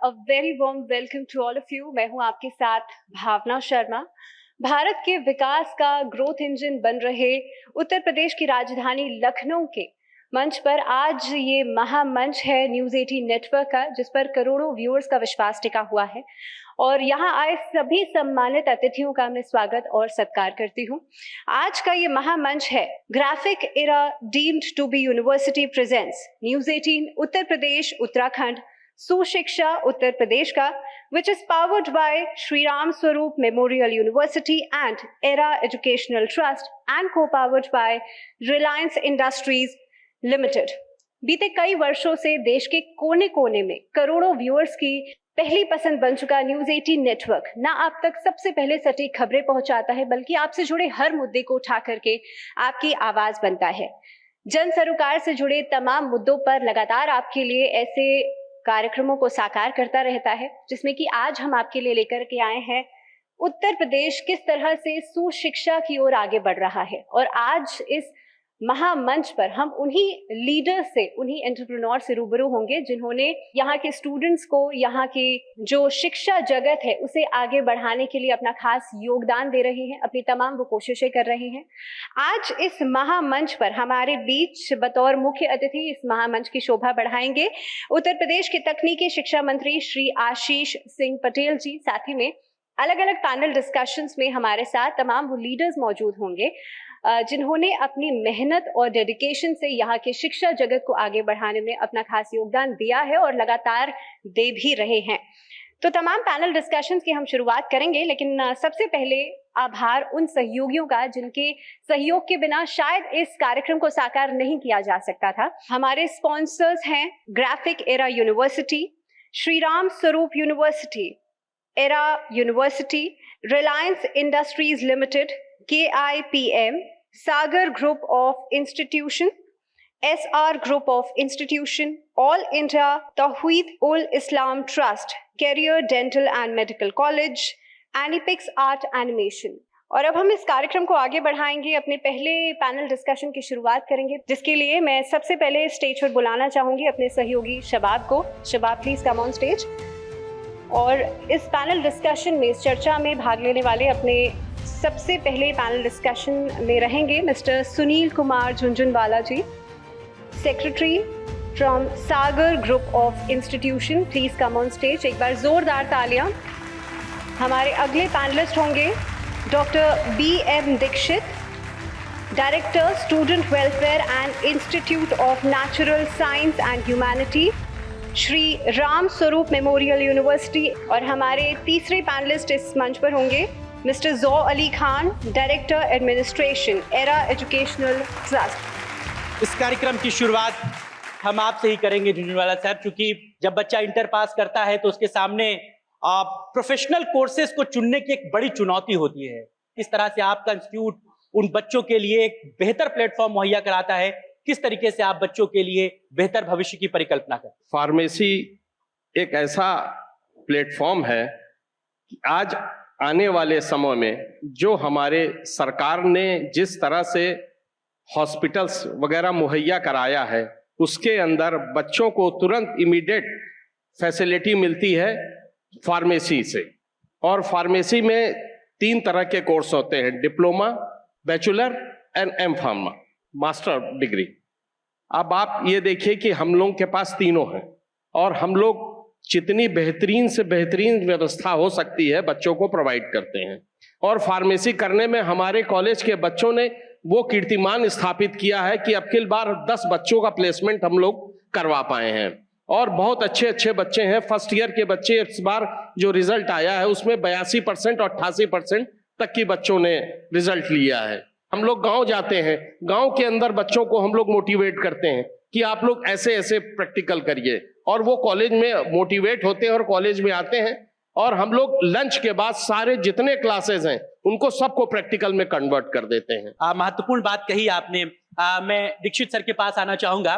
A very warm welcome to all of you. मैं हूं आपके साथ भावना शर्मा। भारत के विकास का ग्रोथ इंजन बन रहे उत्तर प्रदेश की राजधानी लखनऊ के मंच पर आज ये महामंच है न्यूज़ 18 नेटवर्क का, जिस पर करोड़ों व्यूअर्स का विश्वास टिका हुआ है। और यहाँ आए सभी सम्मानित अतिथियों का मैं स्वागत और सत्कार करती हूँ। आज का ये महामंच है graphic era deemed to be university presents news 18 Uttar Pradesh Uttarakhand Sushiksha Uttar Pradesh का, which is powered by Shri Ram Swaroop Memorial University and ERA Educational Trust and co-powered by Reliance Industries Limited। बीते कई वर्षों से देश के कोने कोने में करोड़ों व्यूअर्स की पहली पसंद बन चुका न्यूज़ 18 नेटवर्क न आप तक सबसे पहले सटीक खबरें पहुंचाता है, बल्कि आपसे जुड़े हर मुद्दे को उठा करके आपकी आवाज बनता है। जन सरोकार से जुड़े तमाम मुद्दों पर लगातार आपके लिए ऐसे कार्यक्रमों को साकार करता रहता है, जिसमें कि आज हम आपके लिए लेकर के आए हैं उत्तर प्रदेश किस तरह से सुशिक्षा की ओर आगे बढ़ रहा है। और आज इस महामंच पर हम उन्हीं लीडर से, उन्हीं एंटरप्रेन्योर से रूबरू होंगे जिन्होंने यहाँ के स्टूडेंट्स को, यहाँ की जो शिक्षा जगत है उसे आगे बढ़ाने के लिए अपना खास योगदान दे रहे हैं, अपनी तमाम वो कोशिशें कर रहे हैं। आज इस महामंच पर हमारे बीच बतौर मुख्य अतिथि इस महामंच की शोभा बढ़ाएंगे उत्तर प्रदेश के तकनीकी शिक्षा मंत्री श्री आशीष सिंह पटेल जी। साथ ही में अलग अलग पैनल डिस्कशंस में हमारे साथ तमाम वो लीडर्स मौजूद होंगे जिन्होंने अपनी मेहनत और डेडिकेशन से यहाँ के शिक्षा जगत को आगे बढ़ाने में अपना खास योगदान दिया है और लगातार दे भी रहे हैं। तो तमाम पैनल डिस्कशंस की हम शुरुआत करेंगे, लेकिन सबसे पहले आभार उन सहयोगियों का जिनके सहयोग के बिना शायद इस कार्यक्रम को साकार नहीं किया जा सकता था। हमारे स्पॉन्सर्स हैं Graphic Era university, Shri Ram Swaroop university, Era university, Reliance industries limited, KIPM, Sagar Group of Institution, SR Group of Institution, All India Tawheed ul Islam Trust, Career Dental and Medical College, Anipix Art Animation। और अब हम इस कार्यक्रम को आगे बढ़ाएंगे, अपने पहले पैनल डिस्कशन की शुरुआत करेंगे, जिसके लिए मैं सबसे पहले स्टेज पर बुलाना चाहूंगी अपने सहयोगी शबाब को। शबाब प्लीज कम ऑन स्टेज। और इस पैनल डिस्कशन में, इस चर्चा में भाग लेने वाले अपने सबसे पहले पैनल डिस्कशन में रहेंगे mister Sunil Kumar Jhunjhunwala ji, secretary from Sagar group of institution. Please come on stage. एक बार जोरदार तालियां। हमारे अगले पैनलिस्ट होंगे doctor BM Dikshit, director student welfare and institute of natural science and humanity, Shri Ram Swaroop memorial university. और हमारे तीसरे पैनलिस्ट इस मंच पर होंगे मिस्टर ज़ो Ali Khan, director administration, era educational trust. इस कार्यक्रम की शुरुआत हम आपसे ही करेंगे झुंझुनवाला सर, क्योंकि जब बच्चा इंटर पास करता है तो उसके सामने प्रोफेशनल कोर्सेज को चुनने की एक बड़ी चुनौती होती है। किस तरह से आपका इंस्टीट्यूट उन बच्चों के लिए एक बेहतर प्लेटफॉर्म मुहैया कराता है, किस तरीके से आप बच्चों के लिए बेहतर भविष्य की परिकल्पना करते हैं? फार्मेसी एक ऐसा प्लेटफॉर्म है कि आज आने वाले समय में जो हमारे सरकार ने जिस तरह से हॉस्पिटल्स वगैरह मुहैया कराया है, उसके अंदर बच्चों को तुरंत इमीडिएट फैसिलिटी मिलती है फार्मेसी से। और फार्मेसी में 3 तरह के कोर्स होते हैं, diploma, bachelor and M.Pharma, master degree. अब आप ये देखिए कि हम लोगों के पास तीनों हैं और हम लोग जितनी बेहतरीन से बेहतरीन व्यवस्था हो सकती है बच्चों को प्रोवाइड करते हैं। और फार्मेसी करने में हमारे कॉलेज के बच्चों ने वो कीर्तिमान स्थापित किया है कि अब की बार 10 बच्चों का प्लेसमेंट हम लोग करवा पाए हैं और बहुत अच्छे अच्छे बच्चे हैं। फर्स्ट ईयर के बच्चे इस बार जो रिजल्ट आया है उसमें 82% और 88% तक की बच्चों ने रिजल्ट लिया है। हम लोग गांव जाते हैं, गांव के अंदर बच्चों को हम लोग मोटिवेट करते हैं कि आप लोग ऐसे ऐसे प्रैक्टिकल करिए, और वो कॉलेज में मोटिवेट होते हैं और कॉलेज में आते हैं। और हम लोग लंच के बाद सारे जितने क्लासेस हैं उनको सबको प्रैक्टिकल में कन्वर्ट कर देते हैं। महत्वपूर्ण बात कही आपने। मैं दीक्षित सर के पास आना चाहूंगा।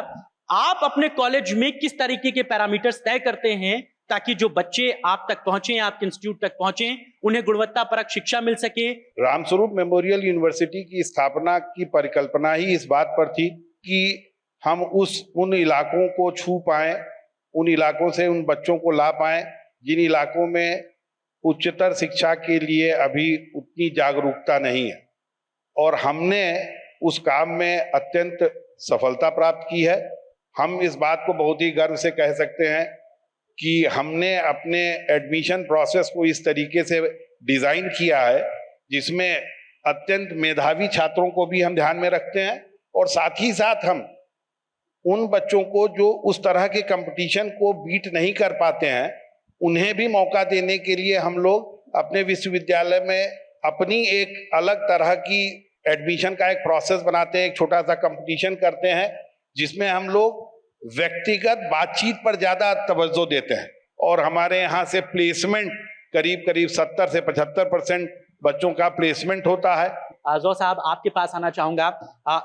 आप अपने कॉलेज में किस तरीके के पैरामीटर्स तय करते हैं ताकि जो बच्चे आप तक पहुंचे, आपके इंस्टीट्यूट तक पहुंचे, उन्हें गुणवत्तापरक शिक्षा मिल सके? रामस्वरूप मेमोरियल यूनिवर्सिटी की स्थापना की परिकल्पना ही इस बात पर थी कि हम उन इलाकों को छू पाएं, उन इलाकों से उन बच्चों को ला पाएं जिन इलाकों में उच्चतर शिक्षा के लिए अभी उतनी जागरूकता नहीं है, और हमने उस काम में अत्यंत सफलता प्राप्त की है। हम इस बात को बहुत ही गर्व से कह सकते हैं कि हमने अपने एडमिशन प्रोसेस को इस तरीके से डिजाइन किया है जिसमें अत्यंत मेधावी छात्रों को भी हम ध्यान में रखते हैं, और साथ ही साथ हम उन बच्चों को जो उस तरह के कंपटीशन को बीट नहीं कर पाते हैं उन्हें भी मौका देने के लिए हम लोग अपने विश्वविद्यालय में अपनी एक अलग तरह की एडमिशन का एक प्रोसेस बनाते हैं, एक छोटा सा कंपटीशन करते हैं जिसमें हम लोग व्यक्तिगत बातचीत पर ज्यादा तवज्जो देते हैं, और हमारे यहाँ से प्लेसमेंट करीब 70 से 75% बच्चों का प्लेसमेंट होता है। आजौ साहब, आपके पास आना चाहूंगा।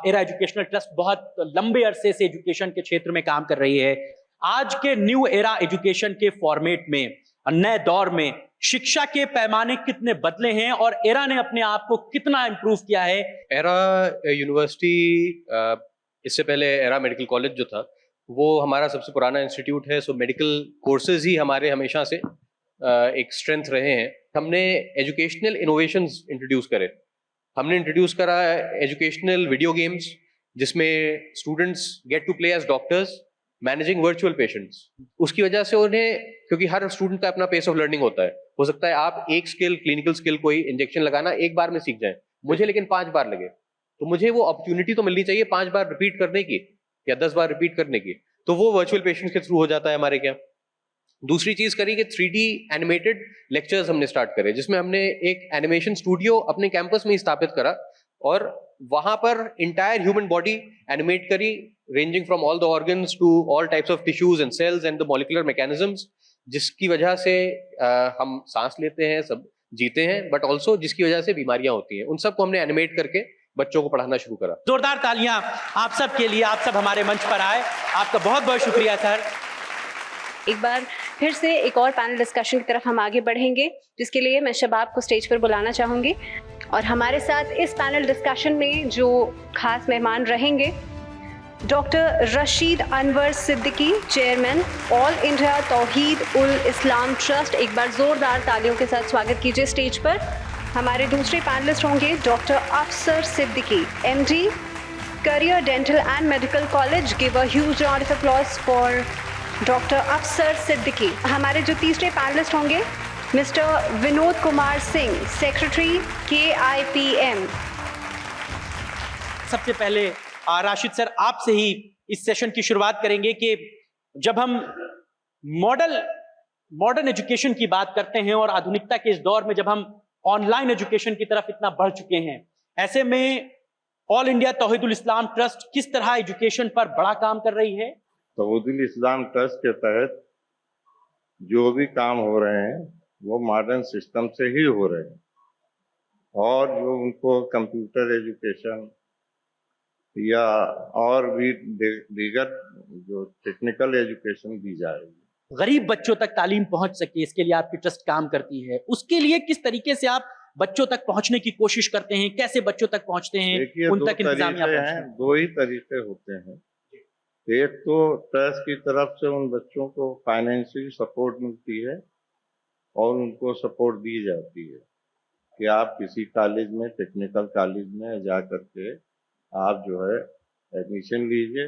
एरा एजुकेशनल ट्रस्ट बहुत लंबे अरसे से एजुकेशन के क्षेत्र में काम कर रही है। आज के न्यू एरा एजुकेशन के फॉर्मेट में, नए दौर में शिक्षा के पैमाने कितने बदले हैं और एरा ने अपने आप को कितना इंप्रूव किया है? एरा यूनिवर्सिटी, इससे पहले एरा मेडिकल कॉलेज जो था वो हमारा सबसे पुराना इंस्टीट्यूट है। सो मेडिकल कोर्सेज ही हमारे हमेशा से एक स्ट्रेंथ रहे हैं। हमने एजुकेशनल इनोवेशंस इंट्रोड्यूस करे। हमने इंट्रोड्यूस करा एजुकेशनल वीडियो गेम्स जिसमें students get to play as doctors managing virtual patients. उसकी वजह से उन्हें, क्योंकि हर स्टूडेंट का अपना पेस ऑफ लर्निंग होता है, हो सकता है आप एक स्किल, क्लिनिकल स्किल, कोई इंजेक्शन लगाना एक बार में सीख जाए, मुझे लेकिन 5 बार लगे, तो मुझे वो अपॉर्चुनिटी तो मिलनी चाहिए 5 बार रिपीट करने की या 10 बार रिपीट करने की। तो वो वर्चुअल पेशेंट्स के थ्रू हो जाता है हमारे क्या। दूसरी चीज करी कि 3D एनिमेटेड लेक्चर्स हमने स्टार्ट करे, जिसमें हमने एक एनिमेशन स्टूडियो अपने कैंपस में ही स्थापित करा और वहां पर इंटायर ह्यूमन बॉडी एनिमेट करी, ranging from all the organs to all types of tissues and cells and the molecular mechanisms, जिसकी वजह से हम सांस लेते हैं, सब जीते हैं, बट ऑल्सो जिसकी वजह से बीमारियां होती हैं, उन सबको हमने एनिमेट करके बच्चों को पढ़ाना शुरू करा। जोरदार तालियां आप सब के लिए। आप सब हमारे मंच पर आए, आपका बहुत बहुत शुक्रिया सर। एक बार फिर से एक और पैनल डिस्कशन की तरफ हम आगे बढ़ेंगे, जिसके लिए मैं शबाब को स्टेज पर बुलाना चाहूंगी। और हमारे साथ इस पैनल डिस्कशन में जो खास मेहमान रहेंगे, doctor Rashid Anwar Siddiqui, chairman all India Tauheed ul इस्लाम ट्रस्ट। एक बार जोरदार तालियों के साथ स्वागत कीजिए स्टेज पर। हमारे दूसरे पैनलिस्ट होंगे डॉक्टर अफसर Siddiqui, MD, career dental and medical college. Give a huge round of applause for doctor अफसर सिद्दीकी। हमारे जो तीसरे पैनलिस्ट होंगे mister Vinod Kumar Singh, secretary KIPM। सबसे पहले राशिद सर, आपसे ही इस सेशन की शुरुआत करेंगे कि जब हम मॉडर्न एजुकेशन की बात करते हैं और आधुनिकता के इस दौर में जब हम ऑनलाइन एजुकेशन की तरफ इतना बढ़ चुके हैं, ऐसे में ऑल इंडिया तौहीदुल इस्लाम ट्रस्ट किस तरह एजुकेशन पर बड़ा काम कर रही है? तौहीदुल इस्लाम ट्रस्ट के तहत जो भी काम हो रहे हैं वो मॉडर्न सिस्टम से ही हो रहे हैं, और जो उनको कंप्यूटर एजुकेशन या और भी दीगर जो टेक्निकल एजुकेशन दी जाएगी, गरीब बच्चों तक तालीम पहुंच सके, इसके लिए आपकी ट्रस्ट काम करती है। उसके लिए किस तरीके से आप बच्चों तक पहुंचने की कोशिश करते हैं, कैसे बच्चों तक पहुंचते हैं? उन तक इंतजामिया पहुंचते हैं। 2 ही तरीके होते हैं। एक तो ट्रस्ट की तरफ से उन बच्चों को फाइनेंशियल सपोर्ट मिलती है और उनको सपोर्ट दी जाती है कि आप किसी कॉलेज में, टेक्निकल कॉलेज में जा करके आप जो है एडमिशन लीजिए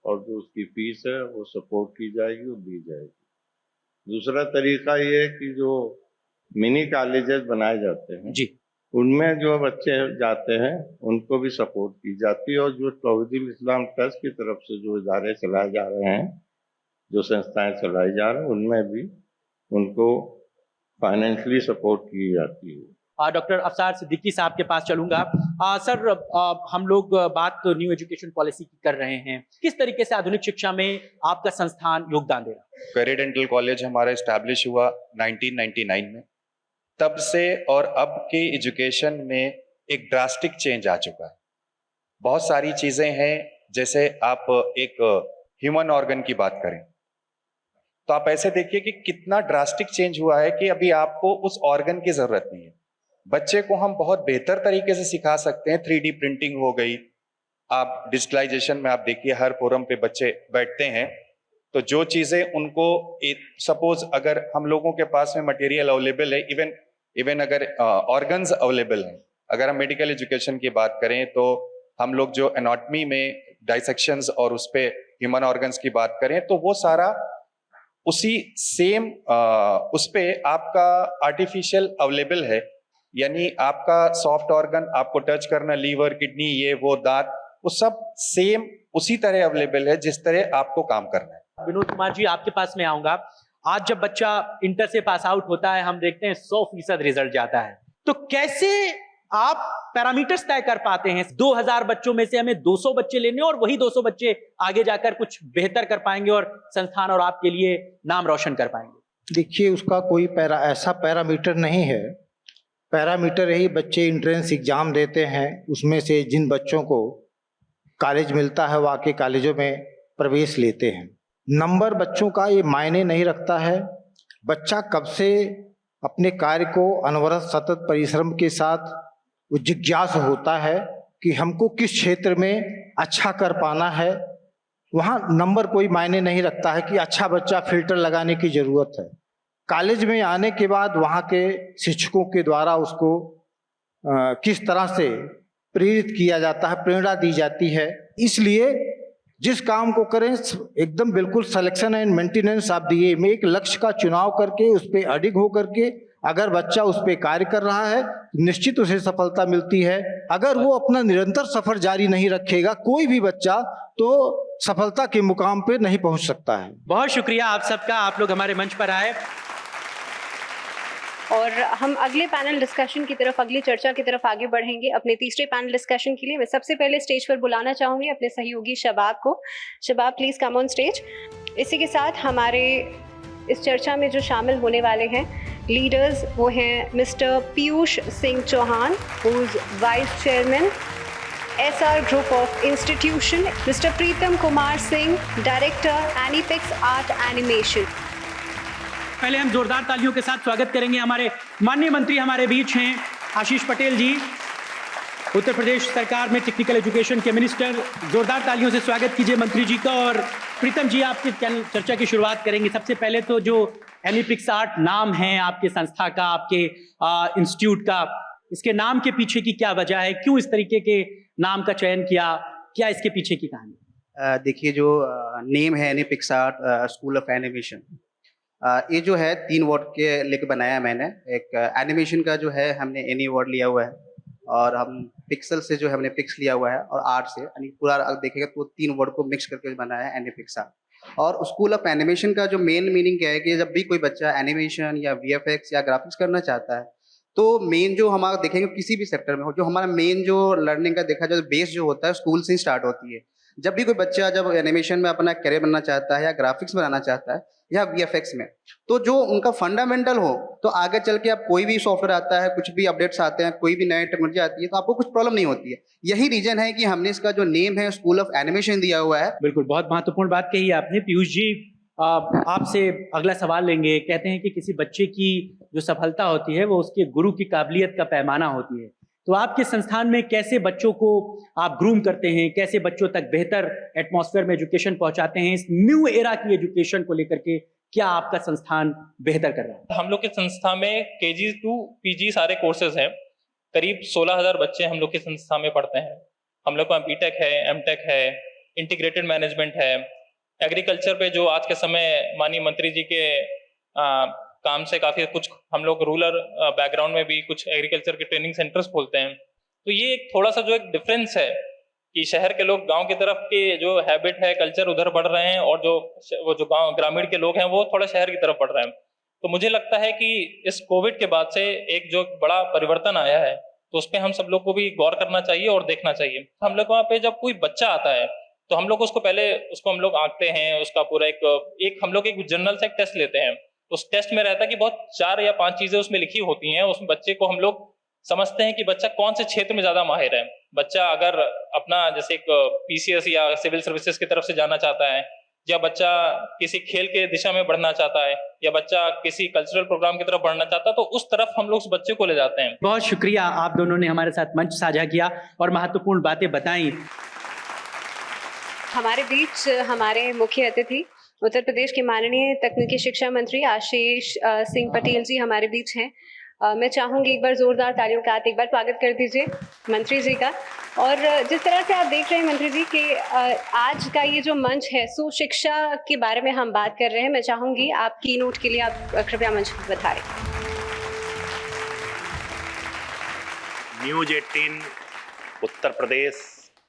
और जो उसकी फीस है वो सपोर्ट की जाएगी, वो दी जाएगी। दूसरा तरीका ये है कि जो मिनी कॉलेजेस बनाए जाते हैं जी, उनमें जो बच्चे जाते हैं उनको भी सपोर्ट की जाती है, और जो तौहीदुल इस्लाम ट्रस्ट की तरफ से जो इदारे चलाए जा रहे हैं, जो संस्थाएं चलाई जा रही हैं, उनमें भी उनको फाइनेंशियली सपोर्ट की जाती है। डॉक्टर अफसर सिद्दीकी साहब के पास चलूंगा। सर, हम लोग बात तो न्यू एजुकेशन पॉलिसी की कर रहे हैं, किस तरीके से आधुनिक शिक्षा में आपका संस्थान योगदान दे रहा है? करियर डेंटल कॉलेज हमारा इस्टेब्लिश हुआ 1999 में। तब से और अब के एजुकेशन में एक ड्रास्टिक चेंज आ चुका है। बहुत सारी चीजें हैं, जैसे आप एक ह्यूमन ऑर्गन की बात करें तो आप ऐसे देखिए कि कितना ड्रास्टिक चेंज हुआ है कि अभी आपको उस ऑर्गन की जरूरत नहीं है। बच्चे को हम बहुत बेहतर तरीके से सिखा सकते हैं। 3D प्रिंटिंग हो गई, आप डिजिटलाइजेशन में आप देखिए हर फोरम पे बच्चे बैठते हैं तो जो चीजें उनको, सपोज अगर हम लोगों के पास में मटेरियल अवेलेबल है, इवन अगर ऑर्गन्स अवेलेबल हैं, अगर हम मेडिकल एजुकेशन की बात करें तो हम लोग जो एनाटॉमी में डाइसेक्शंस और उस पे ह्यूमन ऑर्गन्स की बात करें तो वो सारा उसी सेम उस पे आपका आर्टिफिशियल अवेलेबल है। यानी आपका सॉफ्ट ऑर्गन आपको टच करना, लीवर, किडनी, ये वो दांत, वो सब सेम उसी तरह अवेलेबल है जिस तरह आपको काम करना है। विनोद कुमार जी, आपके पास में आऊंगा। आज जब बच्चा इंटर से पास आउट होता है, हम देखते हैं 100% रिजल्ट जाता है, तो कैसे आप पैरामीटर्स तय कर पाते हैं? 2000 बच्चों में से हमें 200 बच्चे लेने और वही 200 बच्चे आगे जाकर कुछ बेहतर कर पाएंगे और संस्थान और आपके लिए नाम रोशन कर पाएंगे? देखिए, उसका कोई ऐसा पैरामीटर नहीं है। पैरामीटर यही, बच्चे एंट्रेंस एग्जाम देते हैं, उसमें से जिन बच्चों को कॉलेज मिलता है वो आके कॉलेजों में प्रवेश लेते हैं। नंबर बच्चों का ये मायने नहीं रखता है। बच्चा कब से अपने कार्य को अनवरत सतत परिश्रम के साथ वो जिज्ञासु होता है कि हमको किस क्षेत्र में अच्छा कर पाना है, वहाँ नंबर कोई मायने नहीं रखता है कि अच्छा बच्चा फिल्टर लगाने की जरूरत है। कॉलेज में आने के बाद वहाँ के शिक्षकों के द्वारा उसको किस तरह से प्रेरित किया जाता है, प्रेरणा दी जाती है। इसलिए जिस काम को करें एकदम बिल्कुल selection and maintenance of the aim, एक लक्ष्य का चुनाव करके उस पर अडिग हो करके अगर बच्चा उस पर कार्य कर रहा है निश्चित उसे सफलता मिलती है। अगर वो अपना निरंतर सफर जारी नहीं रखेगा कोई भी बच्चा, तो सफलता के मुकाम पे नहीं पहुंच सकता है। बहुत शुक्रिया आप सबका, आप लोग हमारे मंच पर आए। और हम अगले पैनल डिस्कशन की तरफ, अगली चर्चा की तरफ आगे बढ़ेंगे। अपने तीसरे पैनल डिस्कशन के लिए मैं सबसे पहले स्टेज पर बुलाना चाहूंगी अपने सहयोगी शबाब को। शबाब, प्लीज कम ऑन स्टेज। इसी के साथ हमारे इस चर्चा में जो शामिल होने वाले हैं लीडर्स, वो हैं mister Piyush Singh Chauhan, who is vice chairman SR group of institution, mister Pritam Kumar Singh, director Anipix art animation. पहले हम जोरदार तालियों के साथ स्वागत करेंगे हमारे माननीय मंत्री, हमारे बीच हैं आशीष पटेल जी, उत्तर प्रदेश सरकार में टेक्निकल एजुकेशन के मिनिस्टर। जोरदार तालियों से स्वागत कीजिए मंत्री जी का। और प्रीतम जी, आपके चर्चा की शुरुआत करेंगे। सबसे पहले तो जो एनीपिक्स आर्ट नाम है आपके संस्था का, आपके इंस्टीट्यूट का, इसके नाम के पीछे की क्या वजह है? क्यों इस तरीके के नाम का चयन किया? क्या इसके पीछे की कहानी? देखिए, जो नेम है एनीपिक्स आर्ट स्कूल ऑफ एनिमेशन, ये जो है 3 वर्ड के लेके बनाया मैंने। एक एनिमेशन का जो है हमने एनी वर्ड लिया हुआ है, और हम पिक्सल से जो है हमने पिक्स लिया हुआ है, और आर्ट से, यानी पूरा देखेगा तो 3 वर्ड को मिक्स करके बनाया है एनीपिक्स आर्ट। और स्कूल ऑफ एनिमेशन का जो मेन मीनिंग क्या है कि जब भी कोई बच्चा एनिमेशन या VFX या ग्राफिक्स करना चाहता है, तो मेन जो हमारा देखेंगे किसी भी सेक्टर में हो, जो हमारा मेन जो लर्निंग का देखा जाए बेस जो होता है स्कूल से ही स्टार्ट होती है। जब भी कोई बच्चा जब एनिमेशन में अपना करियर बनना चाहता है या ग्राफिक्स बनाना चाहता है या VFX में, तो जो उनका फंडामेंटल हो, तो आगे चल के आप कोई भी सॉफ्टवेयर आता है, कुछ भी अपडेट्स आते हैं, कोई भी नई टेक्नोलॉजी आती है, तो आपको कुछ प्रॉब्लम नहीं होती है। यही रीजन है कि हमने इसका जो नेम है स्कूल ऑफ एनिमेशन दिया हुआ है। बिल्कुल, बहुत महत्वपूर्ण बात कही आपने। पीयूष जी, आपसे अगला सवाल लेंगे। कहते हैं कि किसी बच्चे की जो सफलता होती है वो उसके गुरु की काबिलियत का पैमाना होती है। तो आपके संस्थान में कैसे बच्चों को आप ग्रूम करते हैं, कैसे बच्चों तक बेहतर एटमॉस्फेयर में एजुकेशन पहुंचाते हैं? इस न्यू एरा की एजुकेशन को लेकर के क्या आपका संस्थान बेहतर कर रहा है? हम लोग के संस्था में KG to PG सारे कोर्सेज हैं। करीब 16,000 बच्चे हम लोग की संस्था में पढ़ते हैं। हम लोग का BTech है, MTech है, इंटीग्रेटेड मैनेजमेंट है, एग्रीकल्चर पे जो आज के समय माननीय मंत्री जी के काम से काफी कुछ हम लोग रूरल बैकग्राउंड में भी कुछ एग्रीकल्चर के ट्रेनिंग सेंटर्स खोलते हैं। तो ये एक थोड़ा सा जो एक डिफरेंस है कि शहर के लोग गांव की तरफ के जो हैबिट है, कल्चर उधर बढ़ रहे हैं, और जो गांव ग्रामीण के लोग हैं वो थोड़ा शहर की तरफ बढ़ रहे हैं। तो मुझे लगता है कि इस कोविड के बाद से एक जो बड़ा परिवर्तन आया है, तो उस पर हम सब लोग को भी गौर करना चाहिए और देखना चाहिए। हम लोग वहाँ पे जब कोई बच्चा आता है तो हम लोग उसको पहले हम लोग आंकते हैं, उसका पूरा एक हम लोग एक जनरल से एक टेस्ट लेते हैं। उस टेस्ट में रहता है कि बहुत 4 या 5 चीजें उसमें लिखी होती हैं। उसमें बच्चे को हम लोग समझते हैं कि बच्चा कौन से क्षेत्र में ज्यादा माहिर है। बच्चा अगर अपना जैसे एक PCS या सिविल सर्विसेज की तरफ से जाना चाहता है, या बच्चा किसी खेल के दिशा में बढ़ना चाहता है, या बच्चा किसी कल्चरल प्रोग्राम की तरफ बढ़ना चाहता है, तो उस तरफ हम लोग उस बच्चे को ले जाते हैं। बहुत शुक्रिया, आप दोनों ने हमारे साथ मंच साझा किया और महत्वपूर्ण बातें बताई। हमारे बीच हमारे मुख्य अतिथि उत्तर प्रदेश के माननीय तकनीकी शिक्षा मंत्री आशीष सिंह पटेल जी हमारे बीच हैं। मैं चाहूंगी एक बार जोरदार तालियों के साथ एक बार स्वागत कर दीजिए मंत्री जी का। और जिस तरह से आप देख रहे हैं मंत्री जी कि आज का ये जो मंच है सुशिक्षा के बारे में हम बात कर रहे हैं, मैं चाहूंगी आप कीनोट के लिए आप कृपया मंच बताएं। न्यूज 18 उत्तर प्रदेश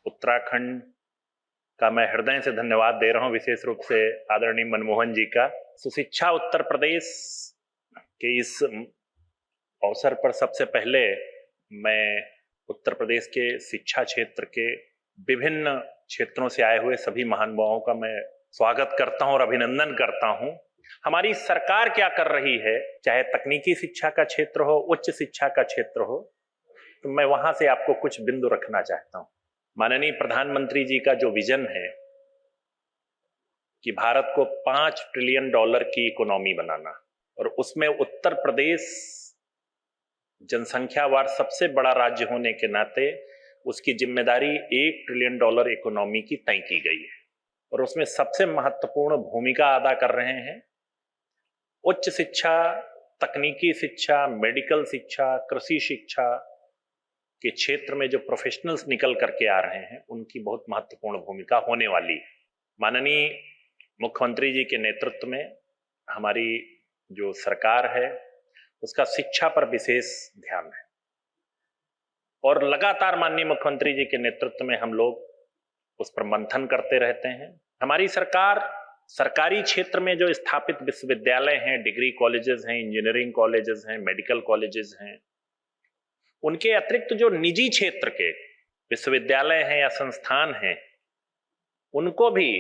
उत्तराखंड का मैं हृदय से धन्यवाद दे रहा हूं, विशेष रूप से आदरणीय मनमोहन जी का। सुशिक्षा उत्तर प्रदेश के इस अवसर पर सबसे पहले मैं उत्तर प्रदेश के शिक्षा क्षेत्र के विभिन्न क्षेत्रों से आए हुए सभी महानुभावों का मैं स्वागत करता हूं और अभिनंदन करता हूं। हमारी सरकार क्या कर रही है, चाहे तकनीकी शिक्षा का क्षेत्र हो, उच्च शिक्षा का क्षेत्र हो, तो मैं वहां से आपको कुछ बिंदु रखना चाहता हूं। माननीय प्रधानमंत्री जी का जो विजन है कि भारत को $5 ट्रिलियन की इकोनॉमी बनाना, और उसमें उत्तर प्रदेश जनसंख्यावार सबसे बड़ा राज्य होने के नाते उसकी जिम्मेदारी $1 ट्रिलियन इकोनॉमी की तय की गई है, और उसमें सबसे महत्वपूर्ण भूमिका अदा कर रहे हैं उच्च शिक्षा, तकनीकी शिक्षा, मेडिकल शिक्षा, कृषि शिक्षा के क्षेत्र में जो प्रोफेशनल्स निकल करके आ रहे हैं, उनकी बहुत महत्वपूर्ण भूमिका होने वाली है। माननीय मुख्यमंत्री जी के नेतृत्व में हमारी जो सरकार है उसका शिक्षा पर विशेष ध्यान है, और लगातार माननीय मुख्यमंत्री जी के नेतृत्व में हम लोग उस पर मंथन करते रहते हैं। हमारी सरकार सरकारी क्षेत्र में जो स्थापित विश्वविद्यालय हैं, डिग्री कॉलेजेस हैं, इंजीनियरिंग कॉलेजेस हैं, मेडिकल कॉलेजेस हैं, उनके अतिरिक्त जो निजी क्षेत्र के विश्वविद्यालय हैं या संस्थान हैं, उनको भी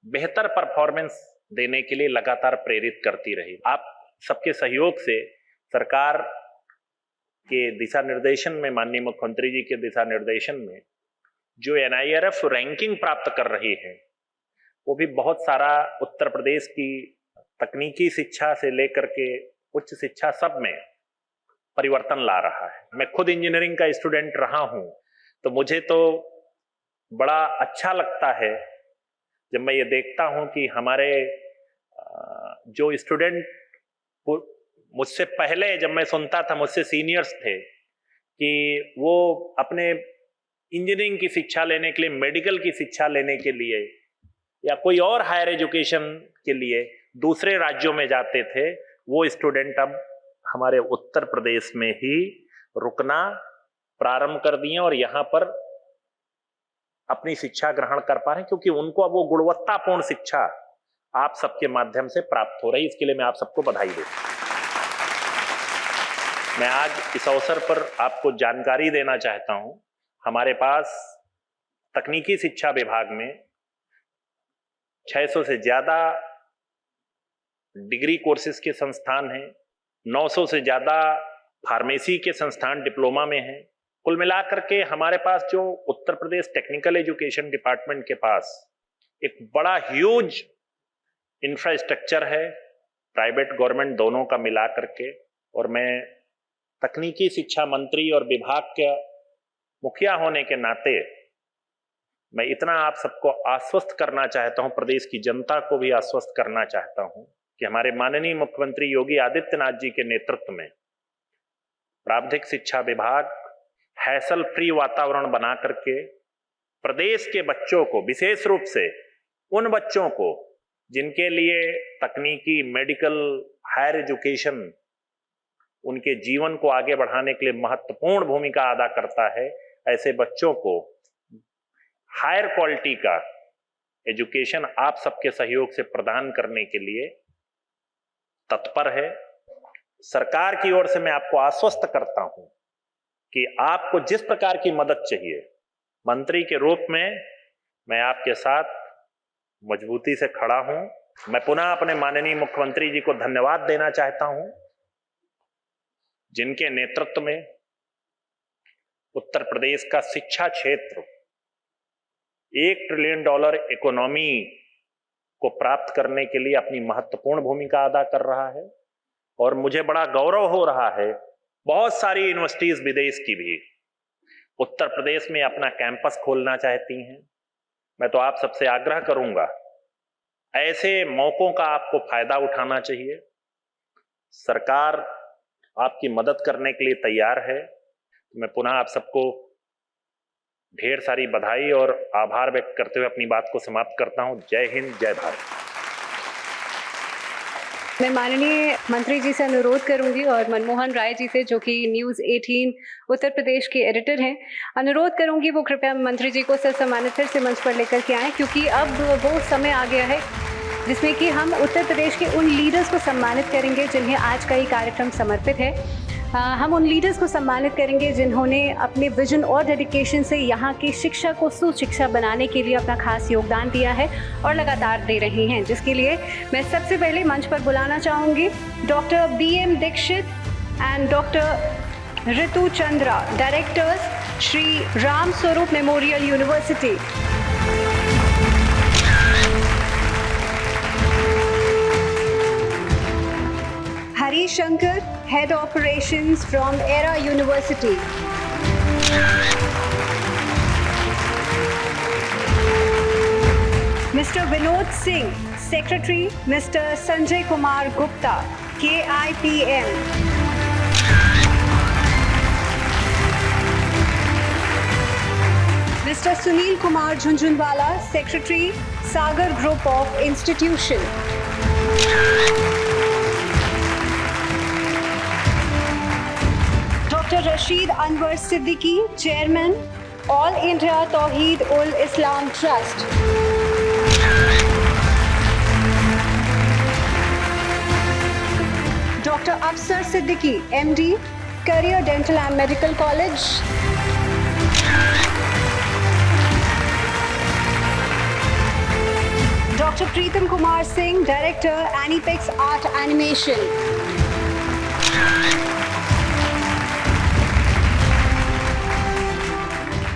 बेहतर परफॉर्मेंस देने के लिए लगातार प्रेरित करती रही। आप सबके सहयोग से सरकार के दिशा निर्देशन में, माननीय मुख्यमंत्री जी के दिशा निर्देशन में जो NIRF रैंकिंग प्राप्त कर रही है, वो भी बहुत सारा उत्तर प्रदेश की तकनीकी शिक्षा से लेकर के उच्च शिक्षा सब में परिवर्तन ला रहा है। मैं खुद इंजीनियरिंग का स्टूडेंट रहा हूं, तो मुझे तो बड़ा अच्छा लगता है जब मैं ये देखता हूं कि हमारे जो स्टूडेंट मुझसे पहले, जब मैं सुनता था मुझसे सीनियर्स थे कि वो अपने इंजीनियरिंग की शिक्षा लेने के लिए, मेडिकल की शिक्षा लेने के लिए या कोई और हायर एजुकेशन के लिए दूसरे राज्यों में जाते थे, वो स्टूडेंट अब हमारे उत्तर प्रदेश में ही रुकना प्रारंभ कर दिए और यहाँ पर अपनी शिक्षा ग्रहण कर पा रहे हैं, क्योंकि उनको अब वो गुणवत्तापूर्ण शिक्षा आप सबके माध्यम से प्राप्त हो रही है। इसके लिए मैं आप सबको बधाई देता हूं। मैं आज इस अवसर पर आपको जानकारी देना चाहता हूं, हमारे पास तकनीकी शिक्षा विभाग में 600 से ज्यादा डिग्री कोर्सेज के संस्थान हैं, 900 से ज्यादा फार्मेसी के संस्थान डिप्लोमा में हैं। कुल मिलाकर के हमारे पास जो Uttar Pradesh technical education department के पास एक बड़ा ह्यूज इंफ्रास्ट्रक्चर है, प्राइवेट गवर्नमेंट दोनों का मिला करके। और मैं तकनीकी शिक्षा मंत्री और विभाग के मुखिया होने के नाते मैं इतना आप सबको आश्वस्त करना चाहता हूं, प्रदेश की जनता को भी आश्वस्त करना चाहता हूं कि हमारे माननीय मुख्यमंत्री योगी आदित्यनाथ जी के नेतृत्व में प्रारंभिक शिक्षा विभाग हैसल फ्री वातावरण बना करके प्रदेश के बच्चों को, विशेष रूप से उन बच्चों को जिनके लिए तकनीकी, मेडिकल, हायर एजुकेशन उनके जीवन को आगे बढ़ाने के लिए महत्वपूर्ण भूमिका अदा करता है, ऐसे बच्चों को हायर क्वालिटी का एजुकेशन आप सबके सहयोग से प्रदान करने के लिए तत्पर है। सरकार की ओर से मैं आपको आश्वस्त करता हूं कि आपको जिस प्रकार की मदद चाहिए, मंत्री के रूप में मैं आपके साथ मजबूती से खड़ा हूं। मैं पुनः अपने माननीय मुख्यमंत्री जी को धन्यवाद देना चाहता हूं, जिनके नेतृत्व में उत्तर प्रदेश का शिक्षा क्षेत्र $1 ट्रिलियन इकोनॉमी को प्राप्त करने के लिए अपनी महत्वपूर्ण भूमिका अदा कर रहा है। और मुझे बड़ा गौरव हो रहा है, बहुत सारी यूनिवर्सिटीज विदेश की भी उत्तर प्रदेश में अपना कैंपस खोलना चाहती हैं। मैं तो आप सबसे आग्रह करूंगा, ऐसे मौकों का आपको फायदा उठाना चाहिए। सरकार आपकी मदद करने के लिए तैयार है। मैं पुनः आप सबको ढेर सारी बधाई और आभार व्यक्त करते हुए अपनी बात को समाप्त करता हूं। जय हिंद, जय भारत। मैं माननीय मंत्री जी से अनुरोध करूंगी और मनमोहन राय जी से, जो कि न्यूज़ 18 उत्तर प्रदेश के एडिटर हैं, अनुरोध करूंगी वो कृपया मंत्री जी को ससम्मानित फिर से मंच पर लेकर के आएँ, क्योंकि अब वो समय आ गया है जिसमें कि हम उत्तर प्रदेश के उन लीडर्स को सम्मानित करेंगे जिन्हें आज का ये कार्यक्रम समर्पित है। हम उन लीडर्स को सम्मानित करेंगे जिन्होंने अपने विजन और डेडिकेशन से यहाँ की शिक्षा को सुशिक्षा बनाने के लिए अपना खास योगदान दिया है और लगातार दे रहे हैं, जिसके लिए मैं सबसे पहले मंच पर बुलाना चाहूँगी doctor BM Dixit and doctor Ritu Chandra, directors Shri Ram Swaroop memorial university. Hari Shankar, Head Operations from ERA University. Mr. Vinod Singh, Secretary, Mr. Sanjay Kumar Gupta, KIPM. Mr. Sunil Kumar Jhunjhunwala, Secretary, Sagar Group of Institution. Dr. Rashid Anwar Siddiqui, Chairman, All India Tawheed ul Islam Trust. Dr. Afsar Siddiqui, MD, Career Dental and Medical College. Dr. Preetam Kumar Singh, Director, Aniplex Art Animation.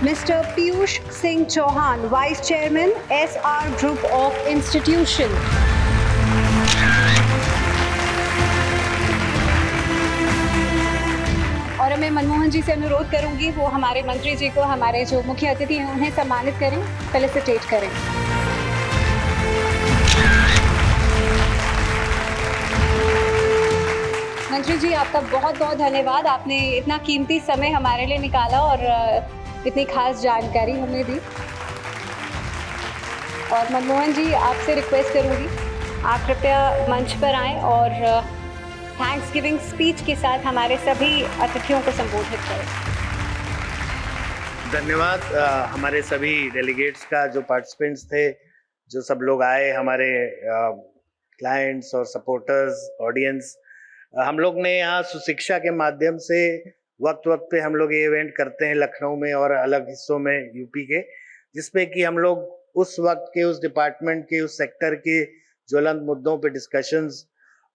Mr. Piyush Singh Chauhan, Vice Chairman, SR Group of Institution. और मैं मनमोहन जी से अनुरोध करूंगी वो हमारे मंत्री जी को, हमारे जो मुख्य अतिथि हैं, उन्हें सम्मानित करें, फेलिसिटेट करें। मंत्री जी, आपका बहुत बहुत धन्यवाद। आपने इतना कीमती समय हमारे लिए निकाला और इतनी खास जानकारी हमें दी। और मनमोहन जी, आपसे रिक्वेस्ट करूंगी आप कृपया मंच पर आएं और थैंक्स गिविंग स्पीच के साथ हमारे सभी अतिथियों को संबोधित करें। धन्यवाद हमारे सभी डेलीगेट्स का, जो पार्टिसिपेंट्स थे, जो सब लोग आए, हमारे क्लाइंट्स और सपोर्टर्स, ऑडियंस। हम लोग ने यहाँ सुशिक्षा के माध्यम से वक्त वक्त पे हम लोग ये इवेंट करते हैं लखनऊ में और अलग हिस्सों में यूपी के, जिसपे कि हम लोग उस वक्त के, उस डिपार्टमेंट के, उस सेक्टर के ज्वलंत मुद्दों पे डिस्कशंस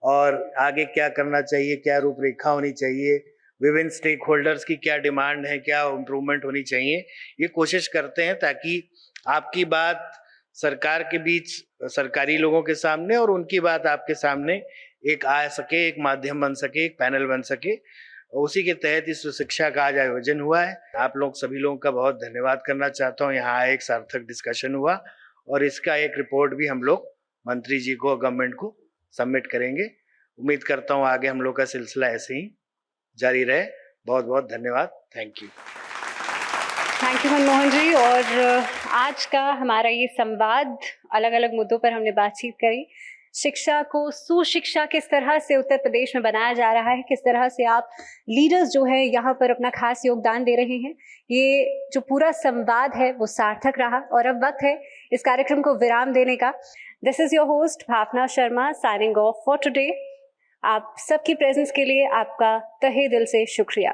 और आगे क्या करना चाहिए, क्या रूपरेखा होनी चाहिए, विभिन्न स्टेक होल्डर्स की क्या डिमांड है, क्या इम्प्रूवमेंट होनी चाहिए, ये कोशिश करते हैं ताकि आपकी बात सरकार के बीच, सरकारी लोगों के सामने और उनकी बात आपके सामने एक आ सके, एक माध्यम बन सके, एक पैनल बन सके। उसी के तहत इस शिक्षा का आज आयोजन हुआ है। आप लोग सभी लोगों का बहुत धन्यवाद करना चाहता हूँ। यहाँ एक सार्थक डिस्कशन हुआ और इसका एक रिपोर्ट भी हम लोग मंत्री जी को, गवर्नमेंट को सबमिट करेंगे। उम्मीद करता हूँ आगे हम लोग का सिलसिला ऐसे ही जारी रहे। बहुत बहुत धन्यवाद। थैंक यू मनमोहन जी। और आज का हमारा ये संवाद, अलग अलग मुद्दों पर हमने बातचीत करी। शिक्षा को सुशिक्षा किस तरह से उत्तर प्रदेश में बनाया जा रहा है, किस तरह से आप लीडर्स जो है यहाँ पर अपना खास योगदान दे रहे हैं, ये जो पूरा संवाद है वो सार्थक रहा। और अब वक्त है इस कार्यक्रम को विराम देने का। This is your host Bhavna Sharma, signing off for today. आप सबकी प्रेजेंस के लिए आपका तहे दिल से शुक्रिया।